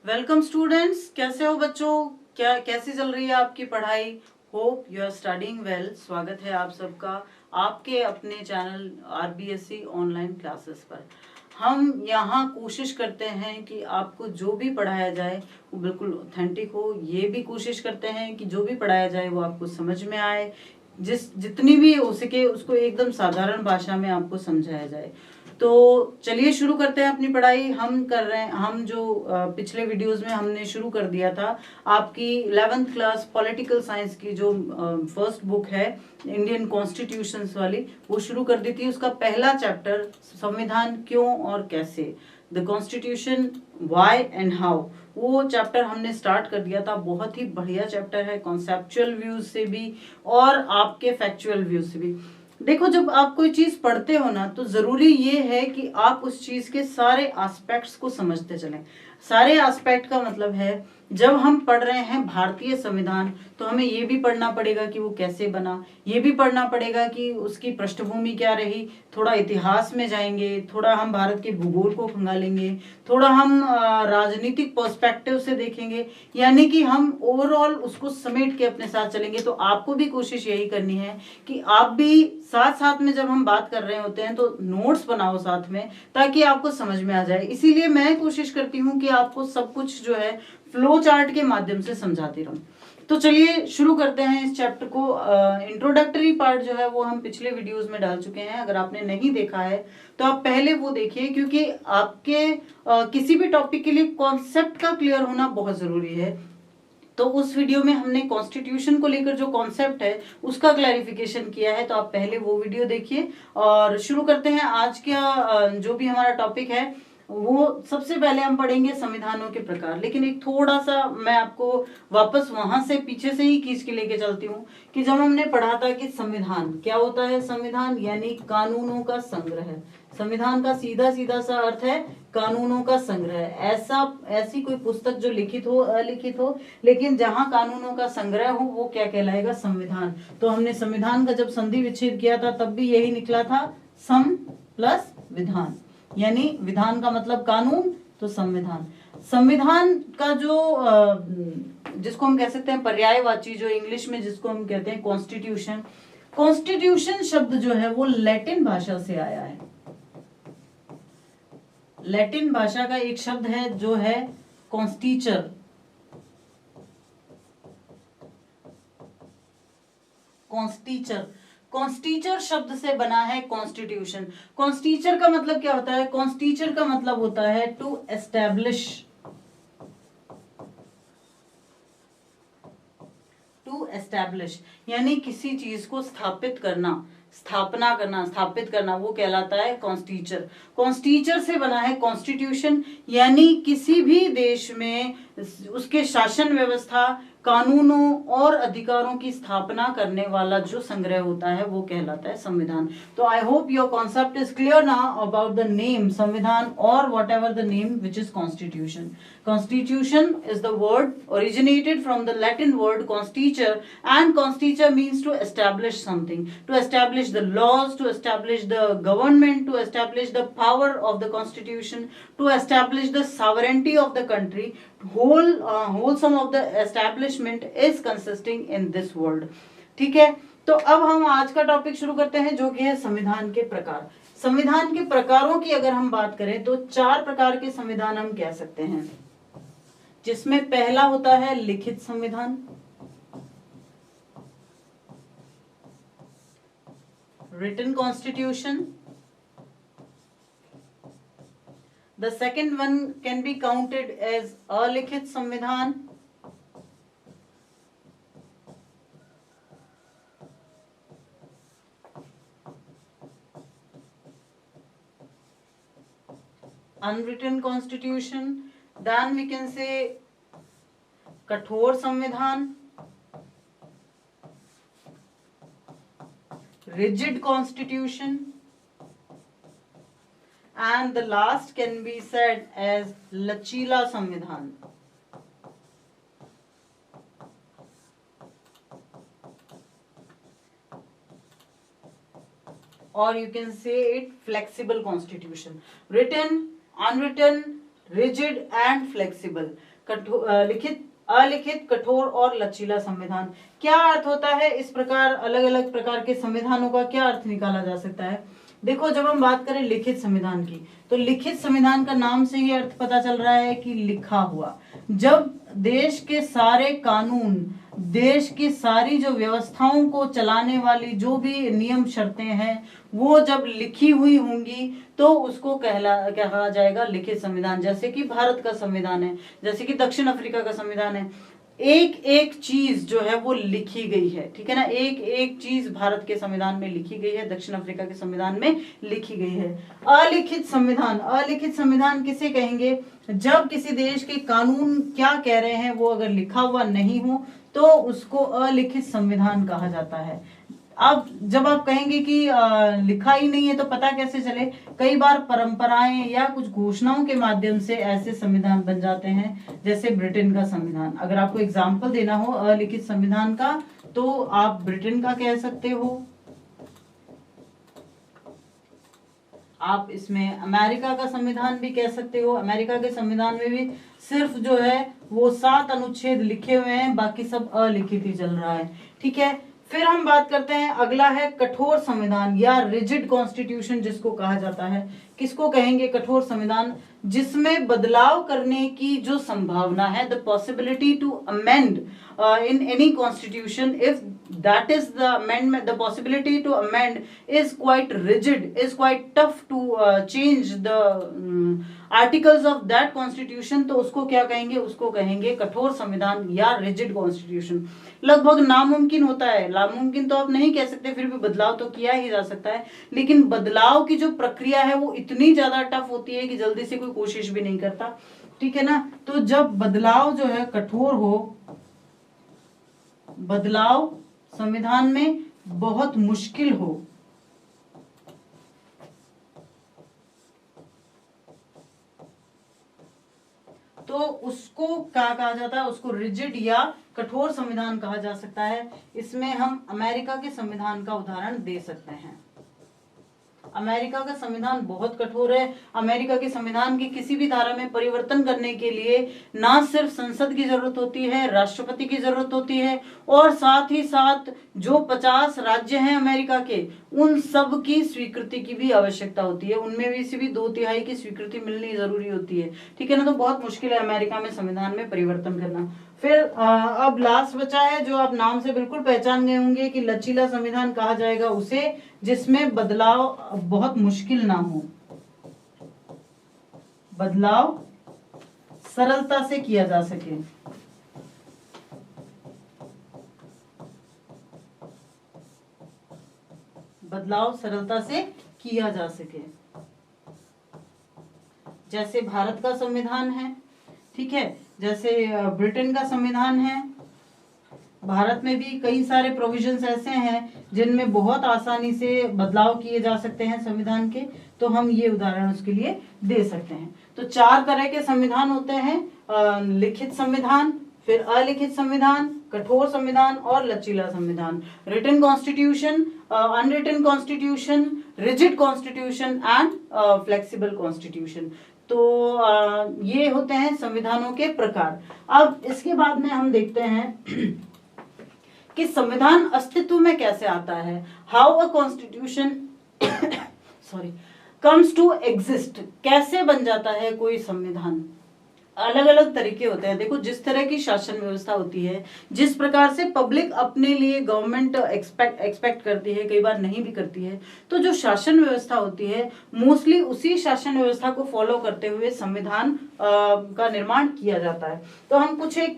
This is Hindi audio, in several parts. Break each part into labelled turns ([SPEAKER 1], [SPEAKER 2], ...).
[SPEAKER 1] वेलकम स्टूडेंट्स, कैसे हो बच्चों? कैसी चल रही है आपकी पढ़ाई? Hope you are studying well. स्वागत है आप सबका आपके अपने चैनल आरबीएससी ऑनलाइन क्लासेस पर। हम यहाँ कोशिश करते हैं कि आपको जो भी पढ़ाया जाए वो बिल्कुल ऑथेंटिक हो। ये भी कोशिश करते हैं कि जो भी पढ़ाया जाए वो आपको समझ में आए, जितनी भी हो सके उसको एकदम साधारण भाषा में आपको समझाया जाए। तो चलिए शुरू करते हैं अपनी पढ़ाई। हम जो पिछले वीडियोस में हमने शुरू कर दिया था आपकी 11th क्लास पॉलिटिकल साइंस की जो फर्स्ट बुक है इंडियन कॉन्स्टिट्यूशंस वाली, वो शुरू कर दी थी। उसका पहला चैप्टर संविधान क्यों और कैसे, the constitution why and how, वो चैप्टर हमने स्टार्ट कर दिया था। बहुत ही बढ़िया चैप्टर है, कॉन्सेप्चुअल व्यूज से भी और आपके फैक्चुअल व्यूज से भी। देखो, जब आप कोई चीज पढ़ते हो ना तो जरूरी ये है कि आप उस चीज के सारे एस्पेक्ट्स को समझते चलें। सारे एस्पेक्ट का मतलब है जब हम पढ़ रहे हैं भारतीय संविधान तो हमें ये भी पढ़ना पड़ेगा कि वो कैसे बना, ये भी पढ़ना पड़ेगा कि उसकी पृष्ठभूमि क्या रही, थोड़ा इतिहास में जाएंगे, थोड़ा हम भारत के भूगोल को खंगालेंगे, थोड़ा हम राजनीतिक पर्सपेक्टिव से देखेंगे, यानी कि हम ओवरऑल उसको समेट के अपने साथ चलेंगे। तो आपको भी कोशिश यही करनी है कि आप भी साथ साथ में जब हम बात कर रहे होते हैं तो नोट्स बनाओ साथ में, ताकि आपको समझ में आ जाए। इसीलिए मैं कोशिश करती हूँ कि आपको सब कुछ जो है फ्लो चार्ट के माध्यम से समझाती रहूं। तो चलिए शुरू करते हैं इस चैप्टर को। इंट्रोडक्टरी पार्ट जो है वो हम पिछले वीडियोस में डाल चुके हैं। अगर आपने नहीं देखा है तो आप पहले वो देखिए, क्योंकि आपके किसी भी टॉपिक के लिए कॉन्सेप्ट का क्लियर होना बहुत जरूरी है। तो उस वीडियो में हमने कॉन्स्टिट्यूशन को लेकर जो कॉन्सेप्ट है उसका क्लैरिफिकेशन किया है, तो आप पहले वो वीडियो देखिए। और शुरू करते हैं आज का जो भी हमारा टॉपिक है। वो सबसे पहले हम पढ़ेंगे संविधानों के प्रकार। लेकिन एक थोड़ा सा मैं आपको वापस वहां से पीछे से ही खींच के लेके चलती हूँ कि जब हमने पढ़ा था कि संविधान क्या होता है। संविधान यानी कानूनों का संग्रह। संविधान का सीधा सीधा सा अर्थ है कानूनों का संग्रह। ऐसी कोई पुस्तक जो लिखित हो अलिखित हो, लेकिन जहां कानूनों का संग्रह हो वो क्या कहलाएगा? संविधान। तो हमने संविधान का जब संधि विच्छेद किया था तब भी यही निकला था, सम प्लस विधान, यानी विधान का मतलब कानून, तो संविधान। संविधान का जो जिसको हम कह सकते हैं पर्यायवाची, जो इंग्लिश में जिसको हम कहते हैं कॉन्स्टिट्यूशन। कॉन्स्टिट्यूशन शब्द जो है वो लैटिन भाषा से आया है। लैटिन भाषा का एक शब्द है जो है कॉन्स्टिचर। कॉन्स्टिचर कॉन्स्टिचर शब्द से बना है कॉन्स्टिट्यूशन। कॉन्स्टिचर का मतलब क्या होता है? कॉन्स्टिचर का मतलब होता है टू एस्टैब्लिश। टू एस्टैब्लिश यानी किसी चीज को स्थापित करना, स्थापना करना, स्थापित करना, वो कहलाता है कॉन्स्टिचर। कॉन्स्टिचर से बना है कॉन्स्टिट्यूशन, यानी किसी भी देश में उसके शासन व्यवस्था, कानूनों और अधिकारों की स्थापना करने वाला जो संग्रह होता है वो कहलाता है संविधान। तो I hope your concept is clear now about the name संविधान और what ever the name which is constitution. Constitution is the word originated from the Latin word constiture, and constiture means to establish something, to establish the laws, to establish the government, to establish the power of the constitution, to establish the sovereignty of the country. Wholesome of the establishment is consisting in this word. ठीक है, तो अब हम आज का टॉपिक शुरू करते हैं जो कि है संविधान के प्रकार। संविधान के प्रकारों की अगर हम बात करें तो 4 प्रकार के संविधान हम कह सकते हैं, जिसमें पहला होता है लिखित संविधान, written constitution. The second one can be counted as अलिखित संविधान, unwritten constitution. Then we can say कठोर संविधान, rigid constitution, and the last can be said as लचीला संविधान। Or you can say it flexible constitution. Written, unwritten, rigid and flexible. अलिखित, कठोर और लचीला संविधान। क्या अर्थ होता है इस प्रकार अलग अलग प्रकार के संविधानों का, क्या अर्थ निकाला जा सकता है? देखो, जब हम बात करें लिखित संविधान की, तो लिखित संविधान का नाम से ही अर्थ पता चल रहा है कि लिखा हुआ। जब देश के सारे कानून, देश की सारी जो व्यवस्थाओं को चलाने वाली जो भी नियम शर्तें हैं, वो जब लिखी हुई होंगी तो उसको कहा जाएगा लिखित संविधान। जैसे कि भारत का संविधान है, जैसे कि दक्षिण अफ्रीका का संविधान है, एक एक चीज जो है वो लिखी गई है, ठीक है ना। एक एक चीज भारत के संविधान में लिखी गई है, दक्षिण अफ्रीका के संविधान में लिखी गई है। अलिखित संविधान, अलिखित संविधान किसे कहेंगे? जब किसी देश के कानून क्या कह रहे हैं वो अगर लिखा हुआ नहीं हो तो उसको अलिखित संविधान कहा जाता है। अब जब आप कहेंगे कि लिखा ही नहीं है तो पता कैसे चले? कई बार परंपराएं या कुछ घोषणाओं के माध्यम से ऐसे संविधान बन जाते हैं, जैसे ब्रिटेन का संविधान। अगर आपको एग्जाम्पल देना हो अलिखित संविधान का तो आप ब्रिटेन का कह सकते हो। आप इसमें अमेरिका का संविधान भी कह सकते हो। अमेरिका के संविधान में भी सिर्फ जो है वो 7 अनुच्छेद लिखे हुए हैं, बाकी सब अलिखित ही चल रहा है, ठीक है। फिर हम बात करते हैं, अगला है कठोर संविधान या रिजिड कॉन्स्टिट्यूशन जिसको कहा जाता है। किसको कहेंगे कठोर संविधान? जिसमें बदलाव करने की जो संभावना है, the possibility to amend in any constitution, if that is the amendment, the possibility to amend is quite rigid, is quite tough to change the articles of that constitution, तो उसको क्या कहेंगे? उसको कहेंगे कठोर संविधान या rigid constitution। लगभग नामुमकिन होता है, नामुमकिन तो आप नहीं कह सकते, फिर भी बदलाव तो किया ही जा सकता है, लेकिन बदलाव की जो प्रक्रिया है वो इतनी ज्यादा टफ होती है कि जल्दी से कोई कोशिश भी नहीं करता, ठीक है ना। तो जब बदलाव जो है कठोर हो, बदलाव संविधान में बहुत मुश्किल हो, तो उसको क्या कहा जाता है? उसको रिजिड या कठोर संविधान कहा जा सकता है। इसमें हम अमेरिका के संविधान का उदाहरण दे सकते हैं। अमेरिका का संविधान बहुत कठोर है। अमेरिका के संविधान की किसी भी धारा में परिवर्तन करने के लिए ना सिर्फ संसद की जरूरत होती है, राष्ट्रपति की जरूरत होती है, और साथ ही साथ जो 50 राज्य हैं अमेरिका के, उन सब की स्वीकृति की भी आवश्यकता होती है। उनमें भी से भी 2/3 की स्वीकृति मिलनी जरूरी होती है, ठीक है ना। तो बहुत मुश्किल है अमेरिका में संविधान में परिवर्तन करना। फिर अब लास्ट बचा है जो आप नाम से बिल्कुल पहचान गए होंगे कि लचीला संविधान कहा जाएगा उसे, जिसमें बदलाव बहुत मुश्किल ना हो, बदलाव सरलता से किया जा सके। बदलाव सरलता से किया जा सके, जैसे भारत का संविधान है, ठीक है, जैसे ब्रिटेन का संविधान है। भारत में भी कई सारे प्रोविजंस ऐसे हैं जिनमें बहुत आसानी से बदलाव किए जा सकते हैं संविधान के, तो हम ये उदाहरण उसके लिए दे सकते हैं। तो 4 तरह के संविधान होते हैं, लिखित संविधान, फिर अलिखित संविधान, कठोर संविधान और लचीला संविधान। Written constitution, unwritten constitution, rigid constitution and flexible constitution. तो ये होते हैं संविधानों के प्रकार। अब इसके बाद में हम देखते हैं कि संविधान अस्तित्व में कैसे आता है। How a constitution comes to exist, कैसे बन जाता है कोई संविधान। अलग अलग तरीके होते हैं। देखो, जिस तरह की शासन व्यवस्था होती है, जिस प्रकार से पब्लिक अपने लिए गवर्नमेंट एक्सपेक्ट करती है, कई बार नहीं भी करती है, तो जो शासन व्यवस्था होती है मोस्टली उसी शासन व्यवस्था को फॉलो करते हुए संविधान का निर्माण किया जाता है। तो हम कुछ एक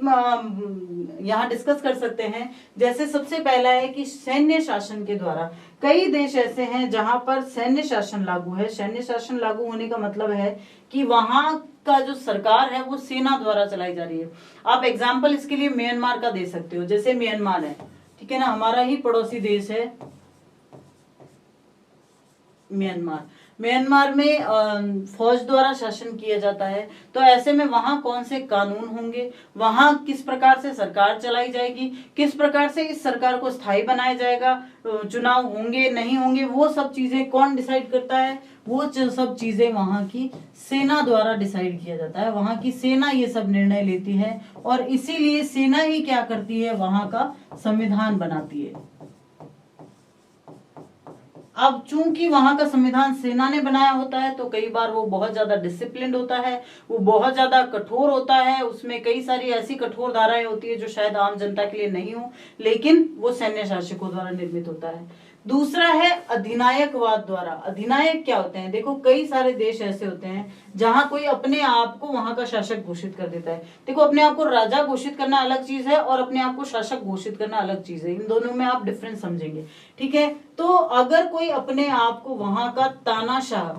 [SPEAKER 1] यहाँ डिस्कस कर सकते हैं। जैसे सबसे पहला है कि सैन्य शासन के द्वारा, कई देश ऐसे हैं जहां पर सैन्य शासन लागू है। सैन्य शासन लागू होने का मतलब है कि वहां का जो सरकार है वो सेना द्वारा चलाई जा रही है। आप एग्जाम्पल इसके लिए म्यांमार का दे सकते हो। जैसे म्यांमार है, ठीक है ना, हमारा ही पड़ोसी देश है म्यांमार। म्यांमार में फौज द्वारा शासन किया जाता है, तो ऐसे में वहां कौन से कानून होंगे, वहां किस प्रकार से सरकार चलाई जाएगी, किस प्रकार से इस सरकार को स्थायी बनाया जाएगा, चुनाव होंगे नहीं होंगे, वो सब चीजें कौन डिसाइड करता है, वो सब चीजें वहां की सेना द्वारा डिसाइड किया जाता है। वहां की सेना ये सब निर्णय लेती है और इसीलिए सेना ही क्या करती है, वहां का संविधान बनाती है। अब चूंकि वहां का संविधान सेना ने बनाया होता है, तो कई बार वो बहुत ज्यादा डिसिप्लिन्ड होता है, वो बहुत ज्यादा कठोर होता है, उसमें कई सारी ऐसी कठोर धाराएं होती है जो शायद आम जनता के लिए नहीं हो, लेकिन वो सैन्य शासकों द्वारा निर्मित होता है। दूसरा है अधिनायकवाद द्वारा। अधिनायक क्या होते हैं, देखो कई सारे देश ऐसे होते हैं जहां कोई अपने आप को वहां का शासक घोषित कर देता है। देखो अपने आप को राजा घोषित करना अलग चीज है और अपने आप को शासक घोषित करना अलग चीज है, इन दोनों में आप डिफरेंस समझेंगे, ठीक है। तो अगर कोई अपने आप को वहां का तानाशाह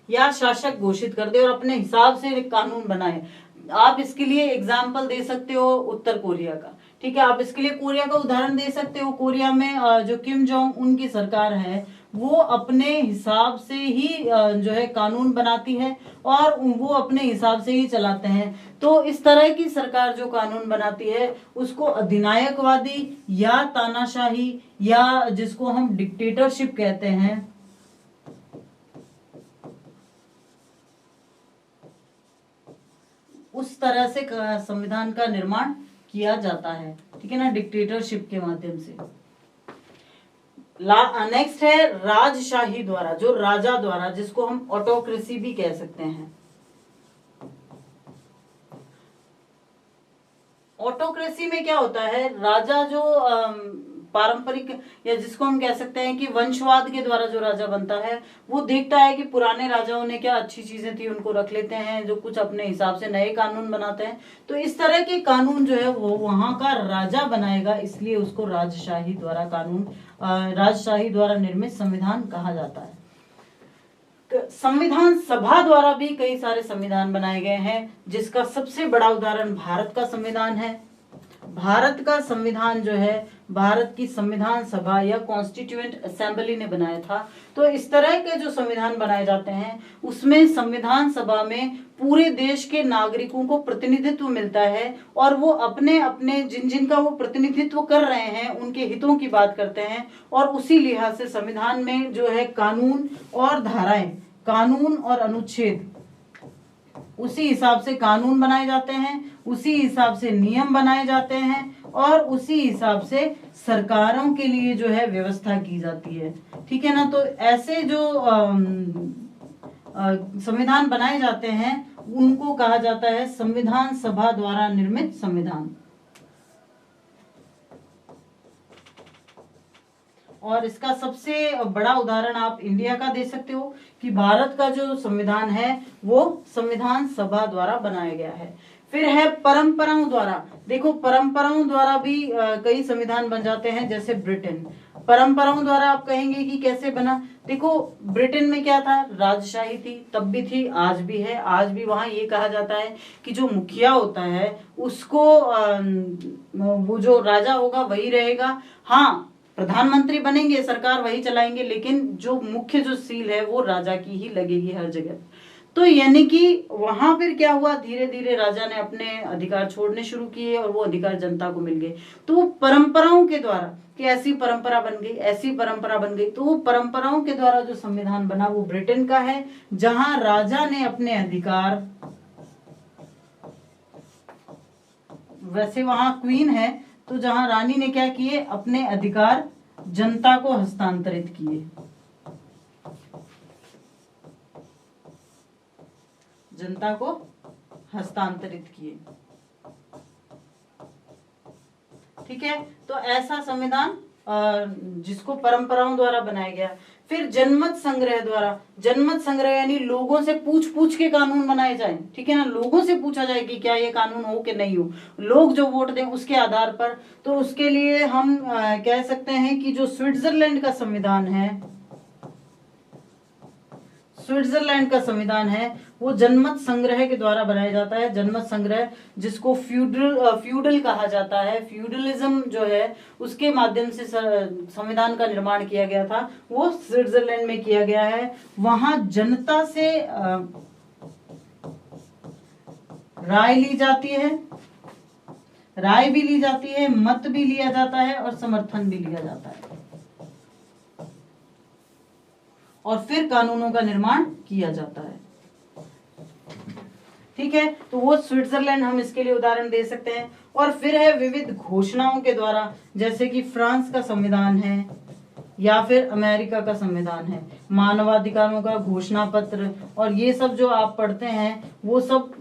[SPEAKER 1] या शासक घोषित कर दे और अपने हिसाब से कानून बनाए, आप इसके लिए एग्जाम्पल दे सकते हो उत्तर कोरिया का, ठीक है। आप इसके लिए कोरिया का उदाहरण दे सकते हो। कोरिया में जो किम जोंग उन की सरकार है, वो अपने हिसाब से ही जो है कानून बनाती है और वो अपने हिसाब से ही चलाते हैं। तो इस तरह की सरकार जो कानून बनाती है उसको अधिनायकवादी या तानाशाही या जिसको हम डिक्टेटरशिप कहते हैं, उस तरह से संविधान का निर्माण किया जाता है, ठीक है ना, डिक्टेटरशिप के माध्यम से। नेक्स्ट है राजशाही द्वारा, जो राजा द्वारा, जिसको हम ऑटोक्रेसी भी कह सकते हैं। ऑटोक्रेसी में क्या होता है, राजा जो पारंपरिक या जिसको हम कह सकते हैं कि वंशवाद के द्वारा जो राजा बनता है, वो देखता है कि पुराने राजाओं ने क्या अच्छी चीजें थी उनको रख लेते हैं, जो कुछ अपने हिसाब से नए कानून बनाते हैं। तो इस तरह के कानून जो है वो वहां का राजा बनाएगा, इसलिए उसको राजशाही द्वारा कानून, राजशाही द्वारा निर्मित संविधान कहा जाता है। संविधान सभा द्वारा भी कई सारे संविधान बनाए गए हैं, जिसका सबसे बड़ा उदाहरण भारत का संविधान है। भारत का संविधान जो है भारत की संविधान सभा या कॉन्स्टिट्यूएंट असेंबली ने बनाया था। तो इस तरह के जो संविधान बनाए जाते हैं उसमें संविधान सभा में पूरे देश के नागरिकों को प्रतिनिधित्व मिलता है और वो अपने अपने जिनका वो प्रतिनिधित्व कर रहे हैं उनके हितों की बात करते हैं। और उसी लिहाज से संविधान में जो है कानून और धाराएं, कानून और अनुच्छेद, उसी हिसाब से कानून बनाए जाते हैं, उसी हिसाब से नियम बनाए जाते हैं और उसी हिसाब से सरकारों के लिए जो है व्यवस्था की जाती है, ठीक है ना। तो ऐसे जो संविधान बनाए जाते हैं उनको कहा जाता है संविधान सभा द्वारा निर्मित संविधान। और इसका सबसे बड़ा उदाहरण आप इंडिया का दे सकते हो कि भारत का जो संविधान है वो संविधान सभा द्वारा बनाया गया है। फिर है परंपराओं द्वारा। देखो परंपराओं द्वारा भी कई संविधान बन जाते हैं, जैसे ब्रिटेन। परंपराओं द्वारा आप कहेंगे कि कैसे बना, देखो ब्रिटेन में क्या था, राजशाही थी, तब भी थी, आज भी है। आज भी वहां ये कहा जाता है कि जो मुखिया होता है उसको वो जो राजा होगा वही रहेगा। हाँ, प्रधानमंत्री बनेंगे, सरकार वही चलाएंगे, लेकिन जो मुख्य जो सील है वो राजा की ही लगेगी हर जगह। तो यानी कि वहां फिर क्या हुआ, धीरे धीरे राजा ने अपने अधिकार छोड़ने शुरू किए और वो अधिकार जनता को मिल गए। तो परंपराओं के द्वारा कि ऐसी परंपरा बन गई, ऐसी परंपरा बन गई, तो वो परंपराओं के द्वारा जो संविधान बना वो ब्रिटेन का है, जहां राजा ने अपने अधिकार, वैसे वहां क्वीन है, तो जहां रानी ने क्या किए, अपने अधिकार जनता को हस्तांतरित किए, जनता को हस्तांतरित किए, ठीक है। तो ऐसा संविधान जिसको परंपराओं द्वारा बनाया गया। फिर जनमत संग्रह द्वारा, जनमत संग्रह यानी लोगों से पूछ पूछ के कानून बनाए जाए, ठीक है ना, लोगों से पूछा जाए कि क्या ये कानून हो कि नहीं हो, लोग जो वोट दें उसके आधार पर। तो उसके लिए हम कह सकते हैं कि जो स्विट्जरलैंड का संविधान है, स्विट्जरलैंड का संविधान है वो जनमत संग्रह के द्वारा बनाया जाता है। जनमत संग्रह जिसको फ्यूडल कहा जाता है, फ्यूडलिज्म जो है उसके माध्यम से संविधान का निर्माण किया गया था, वो स्विट्जरलैंड में किया गया है। वहां जनता से राय ली जाती है, राय भी ली जाती है, मत भी लिया जाता है और समर्थन भी लिया जाता है, और फिर कानूनों का निर्माण किया जाता है। ठीक है, तो वो स्विट्जरलैंड हम इसके लिए उदाहरण दे सकते हैं। और फिर है विविध घोषणाओं के द्वारा, जैसे कि फ्रांस का संविधान है या फिर अमेरिका का संविधान है, मानवाधिकारों का घोषणा पत्र, और ये सब जो आप पढ़ते हैं वो सब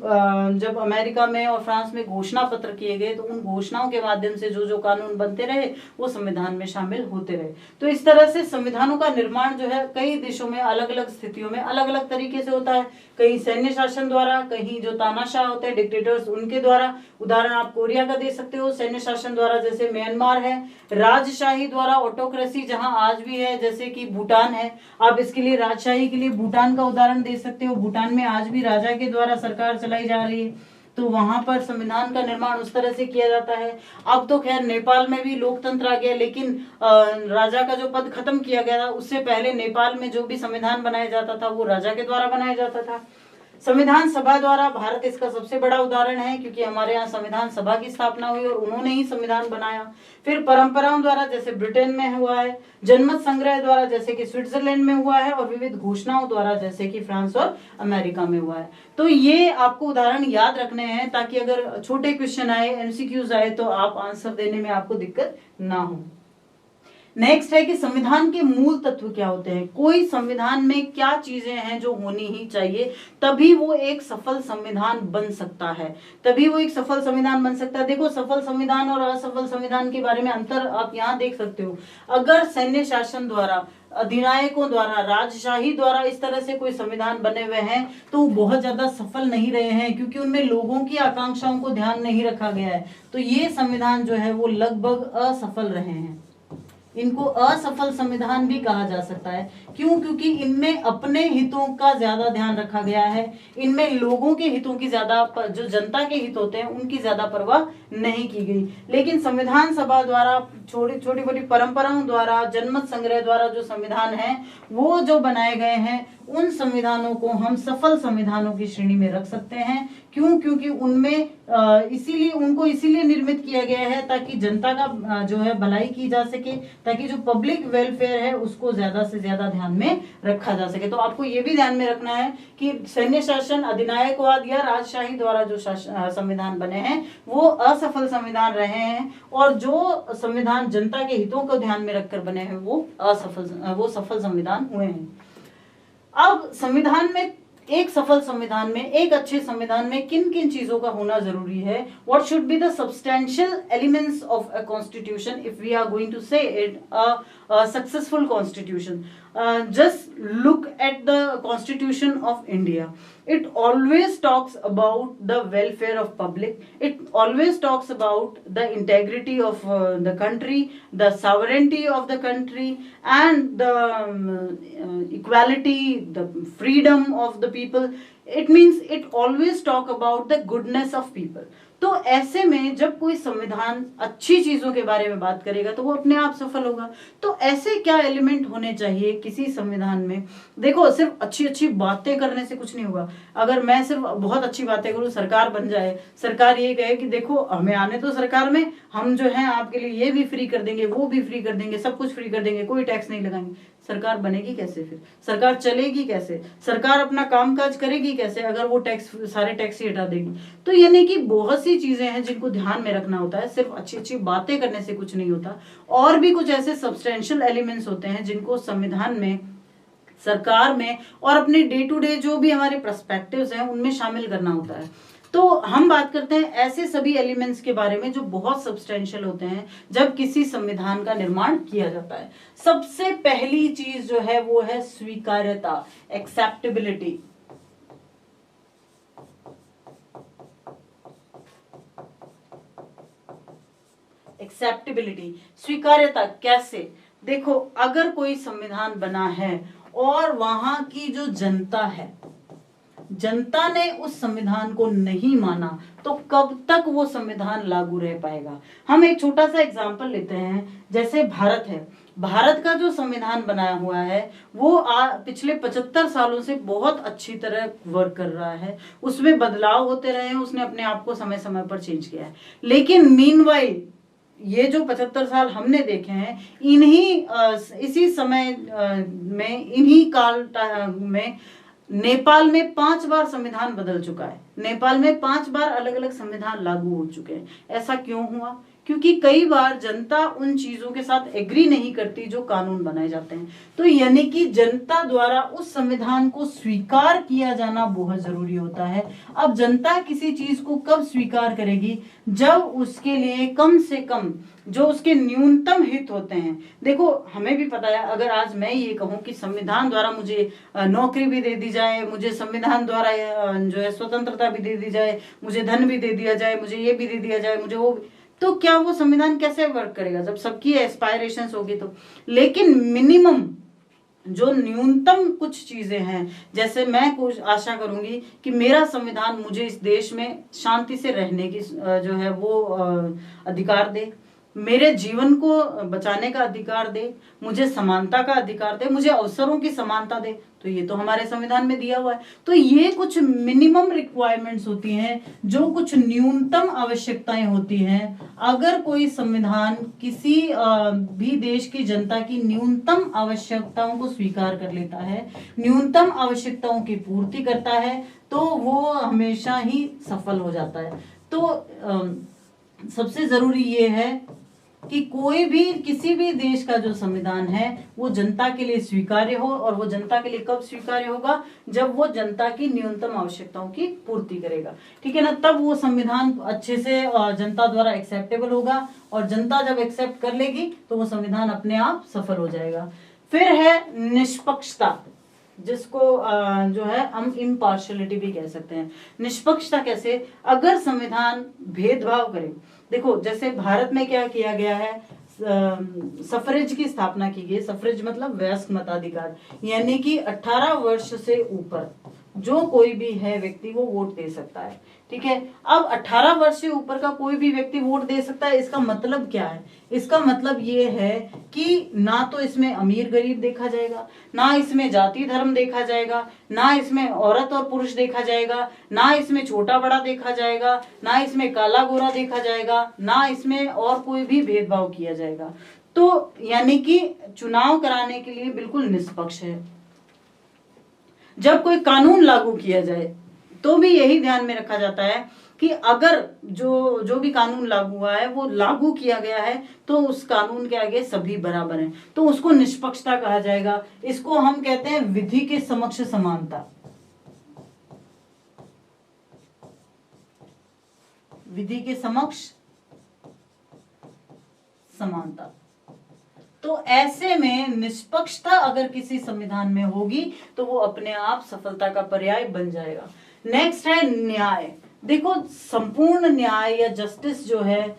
[SPEAKER 1] जब अमेरिका में और फ्रांस में घोषणा पत्र किए गए तो उन घोषणाओं के माध्यम से जो जो कानून बनते रहे वो संविधान में शामिल होते रहे। तो इस तरह से संविधानों का निर्माण जो है कई देशों में अलग अलग स्थितियों में अलग अलग तरीके से होता है। कहीं सैन्य शासन द्वारा, कहीं जो तानाशाह होते हैं डिक्टेटर्स उनके द्वारा। उदाहरण आप कोरिया का दे सकते हो सैन्य शासन द्वारा, जैसे म्यांमार है। राजशाही द्वारा ऑटोक्रेसी जहां आज भी है, जैसे कि भूटान है। आप इसके लिए राजशाही के लिए भूटान का उदाहरण दे सकते हो। भूटान में आज भी राजा के द्वारा सरकार चलाई जा रही है, तो वहां पर संविधान का निर्माण उस तरह से किया जाता है। अब तो खैर नेपाल में भी लोकतंत्र आ गया, लेकिन राजा का जो पद खत्म किया गया था उससे पहले नेपाल में जो भी संविधान बनाया जाता था वो राजा के द्वारा बनाया जाता था। संविधान सभा द्वारा, भारत इसका सबसे बड़ा उदाहरण है क्योंकि हमारे यहाँ संविधान सभा की स्थापना हुई और उन्होंने ही संविधान बनाया। फिर परंपराओं द्वारा, जैसे ब्रिटेन में हुआ है, जनमत संग्रह द्वारा जैसे कि स्विट्जरलैंड में हुआ है, और विविध घोषणाओं द्वारा जैसे कि फ्रांस और अमेरिका में हुआ है। तो ये आपको उदाहरण याद रखने हैं ताकि अगर छोटे क्वेश्चन आए, एमसीक्यूज आए तो आप आंसर देने में आपको दिक्कत ना हो। नेक्स्ट है कि संविधान के मूल तत्व क्या होते हैं। कोई संविधान में क्या चीजें हैं जो होनी ही चाहिए, तभी वो एक सफल संविधान बन सकता है, तभी वो एक सफल संविधान बन सकता है। देखो, सफल संविधान और असफल संविधान के बारे में अंतर आप यहाँ देख सकते हो। अगर सैन्य शासन द्वारा, अधिनायकों द्वारा, राजशाही द्वारा इस तरह से कोई संविधान बने हुए हैं तो वो बहुत ज्यादा सफल नहीं रहे हैं, क्योंकि उनमें लोगों की आकांक्षाओं को ध्यान नहीं रखा गया है। तो ये संविधान जो है वो लगभग असफल रहे हैं। इनको असफल संविधान भी कहा जा सकता है। क्यों? क्योंकि इनमें अपने हितों का ज्यादा ध्यान रखा गया है, इनमें लोगों के हितों की ज्यादा, जो जनता के हित होते हैं उनकी ज्यादा परवाह नहीं की गई। लेकिन संविधान सभा द्वारा, छोटी छोटी बड़ी परंपराओं द्वारा, जनमत संग्रह द्वारा जो संविधान है वो जो बनाए गए हैं, उन संविधानों को हम सफल संविधानों की श्रेणी में रख सकते हैं। क्यों? क्योंकि उनमें इसीलिए निर्मित किया गया है ताकि जनता का जो है भलाई की जा सके, ताकि जो पब्लिक वेलफेयर है उसको ज्यादा से ज्यादा ध्यान में रखा जा सके। तो आपको ये भी ध्यान में रखना है कि सैन्य शासन, अधिनायकवाद या राजशाही द्वारा जो संविधान बने हैं वो असफल संविधान रहे हैं, और जो संविधान जनता के हितों को ध्यान में रखकर बने हैं वो सफल संविधान हुए हैं। अब संविधान में, एक सफल संविधान में, एक अच्छे संविधान में किन किन चीजों का होना जरूरी है? What should be the substantial elements of a constitution if we are going to say it a successful constitution? Just look at the Constitution of India. It always talks about the welfare of public. It always talks about the integrity of the country, the sovereignty of the country, and the equality, the freedom of the people. It means it always talk about the goodness of people. तो ऐसे में जब कोई संविधान अच्छी चीजों के बारे में बात करेगा तो वो अपने आप सफल होगा। तो ऐसे क्या एलिमेंट होने चाहिए किसी संविधान में? देखो, सिर्फ अच्छी अच्छी बातें करने से कुछ नहीं होगा। अगर मैं सिर्फ बहुत अच्छी बातें करूं, सरकार बन जाए, सरकार ये कहे कि देखो हमें आने तो सरकार में, हम जो है आपके लिए ये भी फ्री कर देंगे, वो भी फ्री कर देंगे, सब कुछ फ्री कर देंगे, कोई टैक्स नहीं लगाएंगे, सरकार बनेगी कैसे? फिर सरकार चलेगी कैसे? सरकार अपना कामकाज करेगी कैसे अगर वो सारे टैक्स ही हटा देगी? तो यानी कि बहुत सी चीजें हैं जिनको ध्यान में रखना होता है। सिर्फ अच्छी अच्छी बातें करने से कुछ नहीं होता, और भी कुछ ऐसे सब्सटेंशियल एलिमेंट्स होते हैं जिनको संविधान में, सरकार में और अपने डे टू डे जो भी हमारे पर्सपेक्टिव्स हैं उनमें शामिल करना होता है। तो हम बात करते हैं ऐसे सभी एलिमेंट्स के बारे में जो बहुत सब्सटेंशियल होते हैं जब किसी संविधान का निर्माण किया जाता है। सबसे पहली चीज जो है वो है स्वीकार्यता, एक्सेप्टेबिलिटी। एक्सेप्टेबिलिटी, स्वीकार्यता कैसे? देखो, अगर कोई संविधान बना है और वहां की जो जनता है, जनता ने उस संविधान को नहीं माना तो कब तक वो संविधान लागू रह पाएगा। हम एक छोटा सा एग्जाम्पल लेते हैं, जैसे भारत है। भारत का जो संविधान बनाया हुआ है वो पिछले 75 सालों से बहुत अच्छी तरह वर्क कर रहा है। उसमें बदलाव होते रहे हैं, उसने अपने आप को समय समय पर चेंज किया है। लेकिन मीनवाइल ये जो 75 साल हमने देखे हैं, इसी समय में, इन्हीं काल में नेपाल में 5 बार संविधान बदल चुका है। नेपाल में 5 बार अलग अलग संविधान लागू हो चुके हैं। ऐसा क्यों हुआ? क्योंकि कई बार जनता उन चीजों के साथ एग्री नहीं करती जो कानून बनाए जाते हैं। तो यानी कि जनता द्वारा उस संविधान को स्वीकार किया जाना बहुत जरूरी होता है। अब जनता किसी चीज को कब स्वीकार करेगी? जब उसके लिए कम से कम जो उसके न्यूनतम हित होते हैं। देखो, हमें भी पता है, अगर आज मैं ये कहूं कि संविधान द्वारा मुझे नौकरी भी दे दी जाए, मुझे संविधान द्वारा जो है स्वतंत्रता भी दे दी जाए, मुझे धन भी दे दिया जाए, मुझे ये भी दे दिया जाए, मुझे वो भी, तो क्या वो संविधान कैसे वर्क करेगा जब सबकी एस्पायरेशंस होगी तो? लेकिन मिनिमम जो न्यूनतम कुछ चीजें हैं, जैसे मैं कुछ आशा करूंगी कि मेरा संविधान मुझे इस देश में शांति से रहने की जो है वो अधिकार दे, मेरे जीवन को बचाने का अधिकार दे, मुझे समानता का अधिकार दे, मुझे अवसरों की समानता दे। तो ये तो हमारे संविधान में दिया हुआ है। तो ये कुछ मिनिमम रिक्वायरमेंट्स होती हैं, जो कुछ न्यूनतम आवश्यकताएं होती हैं। अगर कोई संविधान किसी भी देश की जनता की न्यूनतम आवश्यकताओं को स्वीकार कर लेता है, न्यूनतम आवश्यकताओं की पूर्ति करता है, तो वो हमेशा ही सफल हो जाता है। तो सबसे जरूरी ये है कि कोई भी किसी भी देश का जो संविधान है वो जनता के लिए स्वीकार्य हो। और वो जनता के लिए कब स्वीकार्य होगा? जब वो जनता की न्यूनतम आवश्यकताओं की पूर्ति करेगा, ठीक है ना। तब वो संविधान अच्छे से जनता द्वारा एक्सेप्टेबल होगा, और जनता जब एक्सेप्ट कर लेगी तो वो संविधान अपने आप सफल हो जाएगा। फिर है निष्पक्षता, जिसको जो है हम इम्पार्शलिटी भी कह सकते हैं। निष्पक्षता कैसे? अगर संविधान भेदभाव करे, देखो जैसे भारत में क्या किया गया है, सफरेज की स्थापना की गई। सफरेज मतलब वयस्क मताधिकार, यानी कि 18 वर्ष से ऊपर जो कोई भी है व्यक्ति वो वोट दे सकता है, ठीक है। अब 18 वर्ष से ऊपर का कोई भी व्यक्ति वोट दे सकता है। इसका मतलब क्या है? इसका मतलब ये है कि ना तो इसमें अमीर गरीब देखा जाएगा, ना इसमें जाति धर्म देखा जाएगा, ना इसमें औरत और पुरुष देखा जाएगा, ना इसमें छोटा बड़ा देखा जाएगा, ना इसमें काला गोरा देखा जाएगा, ना इसमें और कोई भी भेदभाव किया जाएगा। तो यानी कि चुनाव कराने के लिए बिल्कुल निष्पक्ष है। जब कोई कानून लागू किया जाए तो भी यही ध्यान में रखा जाता है कि अगर जो भी कानून लागू हुआ है वो लागू किया गया है तो उस कानून के आगे सभी बराबर हैं, तो उसको निष्पक्षता कहा जाएगा। इसको हम कहते हैं विधि के समक्ष समानता। विधि के समक्ष समानता। तो ऐसे में निष्पक्षता अगर किसी संविधान में होगी तो वो अपने आप सफलता का पर्याय बन जाएगा। नेक्स्ट है न्याय। देखो, संपूर्ण न्याय या जस्टिस जो है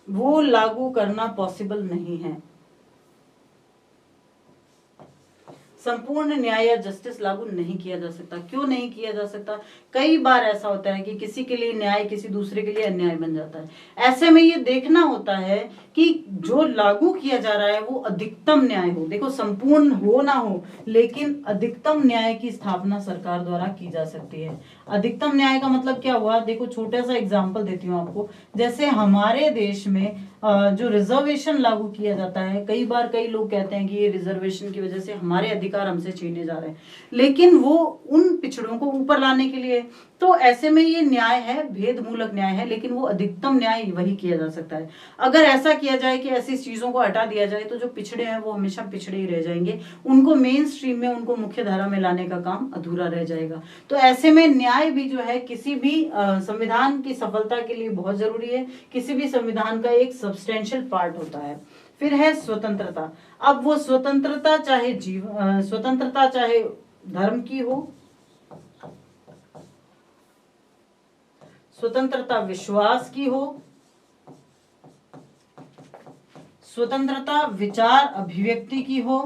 [SPEAKER 1] वो लागू करना पॉसिबल नहीं है। संपूर्ण न्याय या जस्टिस लागू नहीं किया जा सकता। क्यों नहीं किया जा सकता? कई बार ऐसा होता है कि किसी के लिए न्याय किसी दूसरे के लिए अन्याय बन जाता है। ऐसे में ये देखना होता है कि जो लागू किया जा रहा है वो अधिकतम न्याय हो। देखो, संपूर्ण हो ना हो, लेकिन अधिकतम न्याय की स्थापना सरकार द्वारा की जा सकती है। अधिकतम न्याय का मतलब क्या हुआ? देखो, छोटा सा एग्जाम्पल देती हूँ आपको। जैसे हमारे देश में जो रिजर्वेशन लागू किया जाता है, कई बार कई लोग कहते हैं कि ये रिजर्वेशन की वजह से हमारे अधिकार हमसे छीने जा रहे हैं, लेकिन वो उन पिछड़ों को ऊपर लाने के लिए। तो ऐसे में ये न्याय है, भेदमूलक न्याय है, लेकिन वो अधिकतम न्याय वही किया जा सकता है। अगर ऐसा किया जाए कि ऐसी चीजों को हटा दिया जाए तो जो पिछड़े हैं वो हमेशा पिछड़े ही रह जाएंगे, उनको मेन स्ट्रीम में, उनको मुख्य धारा में लाने का काम अधूरा रह जाएगा। तो ऐसे में न्याय भी जो है किसी भी संविधान की सफलता के लिए बहुत जरूरी है, किसी भी संविधान का एक सब्सटेंशियल पार्ट होता है। फिर है स्वतंत्रता। अब वो स्वतंत्रता चाहे धर्म की हो, स्वतंत्रता विश्वास की हो, स्वतंत्रता विचार अभिव्यक्ति की हो,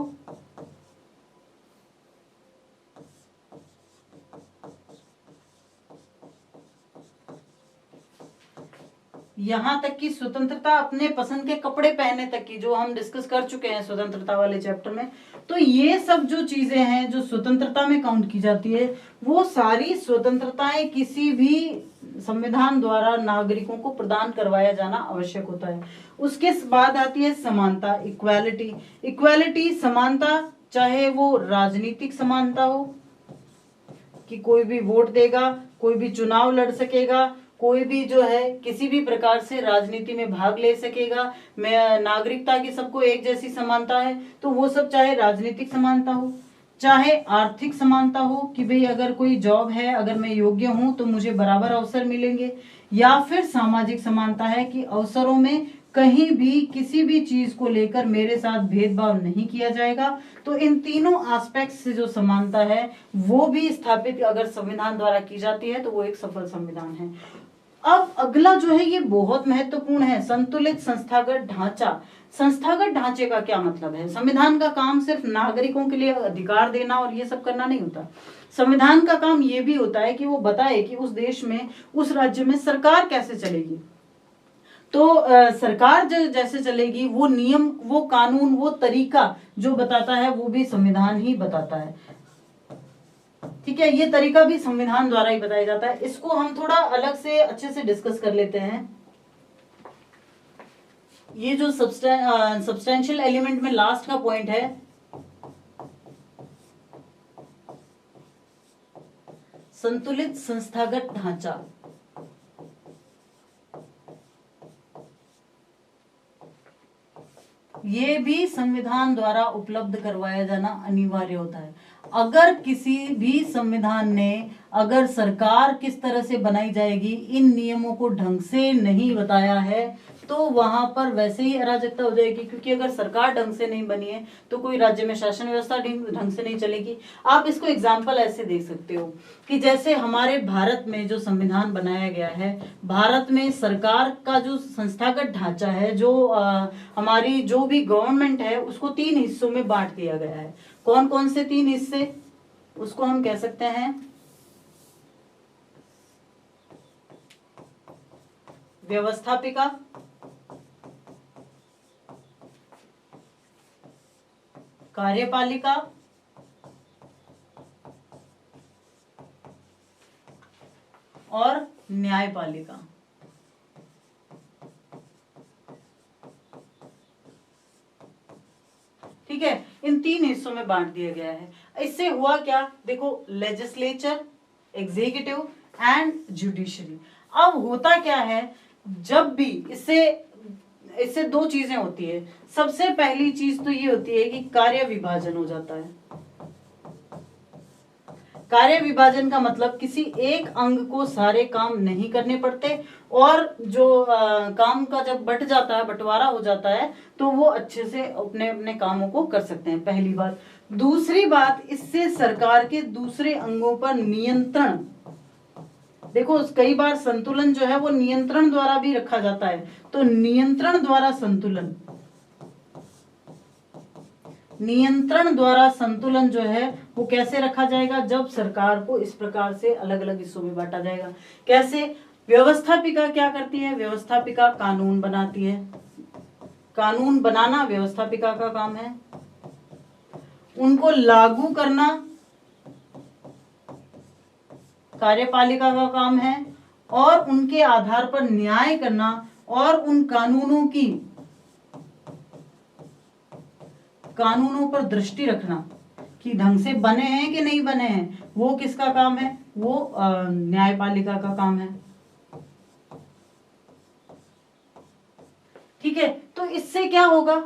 [SPEAKER 1] यहाँ तक की स्वतंत्रता अपने पसंद के कपड़े पहनने तक की, जो हम डिस्कस कर चुके हैं स्वतंत्रता वाले चैप्टर में। तो ये सब जो चीजें हैं जो स्वतंत्रता में काउंट की जाती है, वो सारी स्वतंत्रताएं किसी भी संविधान द्वारा नागरिकों को प्रदान करवाया जाना आवश्यक होता है। उसके बाद आती है समानता, इक्वालिटी। इक्वालिटी, समानता, चाहे वो राजनीतिक समानता हो कि कोई भी वोट देगा, कोई भी चुनाव लड़ सकेगा, कोई भी जो है किसी भी प्रकार से राजनीति में भाग ले सकेगा, मैं नागरिकता की सबको एक जैसी समानता है, तो वो सब चाहे राजनीतिक समानता हो, चाहे आर्थिक समानता हो कि भाई अगर कोई जॉब है, अगर मैं योग्य हूं तो मुझे बराबर अवसर मिलेंगे, या फिर सामाजिक समानता है कि अवसरों में कहीं भी किसी भी चीज को लेकर मेरे साथ भेदभाव नहीं किया जाएगा। तो इन तीनों एस्पेक्ट से जो समानता है वो भी स्थापित अगर संविधान द्वारा की जाती है तो वो एक सफल संविधान है। अब अगला जो है ये बहुत महत्वपूर्ण है, संतुलित संस्थागत ढांचा। संस्थागत ढांचे का क्या मतलब है? संविधान का काम सिर्फ नागरिकों के लिए अधिकार देना और ये सब करना नहीं होता। संविधान का काम ये भी होता है कि वो बताए कि उस देश में, उस राज्य में सरकार कैसे चलेगी। तो सरकार जो जैसे चलेगी, वो नियम, वो कानून, वो तरीका जो बताता है वो भी संविधान ही बताता है। ठीक है, ये तरीका भी संविधान द्वारा ही बताया जाता है। इसको हम थोड़ा अलग से अच्छे से डिस्कस कर लेते हैं। ये जो सब्सटेंशियल एलिमेंट में लास्ट का पॉइंट है, संतुलित संस्थागत ढांचा। ये भी संविधान द्वारा उपलब्ध करवाया जाना अनिवार्य होता है। अगर किसी भी संविधान ने, अगर सरकार किस तरह से बनाई जाएगी इन नियमों को ढंग से नहीं बताया है तो वहां पर वैसे ही अराजकता हो जाएगी, क्योंकि अगर सरकार ढंग से नहीं बनी है तो कोई राज्य में शासन व्यवस्था ढंग से नहीं चलेगी। आप इसको एग्जाम्पल ऐसे देख सकते हो कि जैसे हमारे भारत में जो संविधान बनाया गया है, भारत में सरकार का जो संस्थागत ढांचा है, जो हमारी जो भी गवर्नमेंट है उसको 3 हिस्सों में बांट दिया गया है। कौन कौन से 3 हिस्से? उसको हम कह सकते हैं व्यवस्थापिका, कार्यपालिका और न्यायपालिका। ठीक है, इन 3 हिस्सों में बांट दिया गया है। इससे हुआ क्या? देखो, लेजिस्लेचर, एग्जीक्यूटिव एंड जुडिशरी। अब होता क्या है, जब भी इससे 2 चीजें होती है। सबसे पहली चीज तो ये होती है कि कार्य विभाजन हो जाता है। कार्य विभाजन का मतलब किसी एक अंग को सारे काम नहीं करने पड़ते, और जो काम का जब बट जाता है, बंटवारा हो जाता है, तो वो अच्छे से अपने अपने कामों को कर सकते हैं, पहली बात। दूसरी बात, इससे सरकार के दूसरे अंगों पर नियंत्रण, देखो कई बार संतुलन जो है वो नियंत्रण द्वारा भी रखा जाता है, तो नियंत्रण द्वारा संतुलन, नियंत्रण द्वारा संतुलन जो है वो कैसे रखा जाएगा? जब सरकार को इस प्रकार से अलग अलग हिस्सों में बांटा जाएगा। कैसे? व्यवस्थापिका क्या करती है? व्यवस्थापिका कानून बनाती है। कानून बनाना व्यवस्थापिका का काम है। उनको लागू करना कार्यपालिका का काम है, और उनके आधार पर न्याय करना और उन कानूनों पर दृष्टि रखना कि ढंग से बने हैं कि नहीं बने हैं, वो किसका काम है? वो न्यायपालिका का काम है। ठीक है, तो इससे क्या होगा?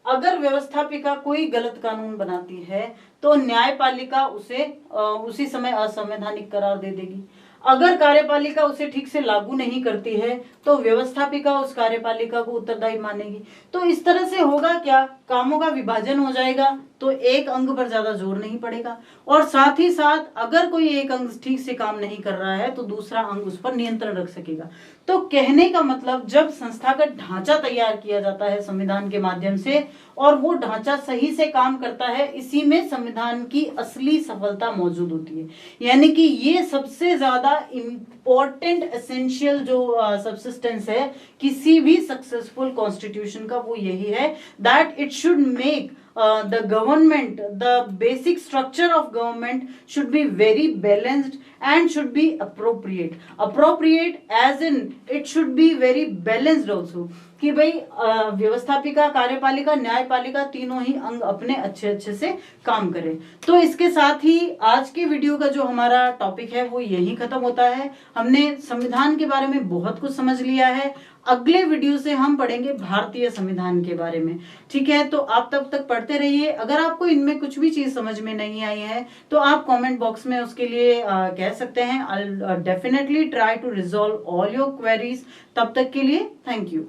[SPEAKER 1] अगर व्यवस्थापिका कोई गलत कानून बनाती है तो न्यायपालिका उसे उसी समय असंवैधानिक करार दे देगी। अगर कार्यपालिका उसे ठीक से लागू नहीं करती है तो व्यवस्थापिका उस कार्यपालिका को उत्तरदायी मानेगी। तो इस तरह से होगा क्या? कामों का विभाजन हो जाएगा, तो एक अंग पर ज्यादा जोर नहीं पड़ेगा, और साथ ही साथ अगर कोई एक अंग ठीक से काम नहीं कर रहा है तो दूसरा अंग उस पर नियंत्रण रख सकेगा। तो कहने का मतलब, जब संस्थागत ढांचा तैयार किया जाता है संविधान के माध्यम से और वो ढांचा सही से काम करता है, इसी में संविधान की असली सफलता मौजूद होती है। यानी कि ये सबसे ज्यादा इंपॉर्टेंट एसेंशियल जो सबसिस्टेंस है किसी भी सक्सेसफुल कॉन्स्टिट्यूशन का, वो यही है that it should make the government, the basic structure of government should be very balanced and should be appropriate. Appropriate as in it should be very balanced also. कि भाई व्यवस्थापिका, कार्यपालिका, न्यायपालिका तीनों ही अंग अपने अच्छे अच्छे से काम करें। तो इसके साथ ही आज के वीडियो का जो हमारा टॉपिक है वो यही खत्म होता है। हमने संविधान के बारे में बहुत कुछ समझ लिया है। अगले वीडियो से हम पढ़ेंगे भारतीय संविधान के बारे में। ठीक है, तो आप तब तक पढ़ते रहिए। अगर आपको इनमें कुछ भी चीज समझ में नहीं आई है तो आप कमेंट बॉक्स में उसके लिए कह सकते हैं। I will definitely try to resolve all your queries. तब तक के लिए थैंक यू।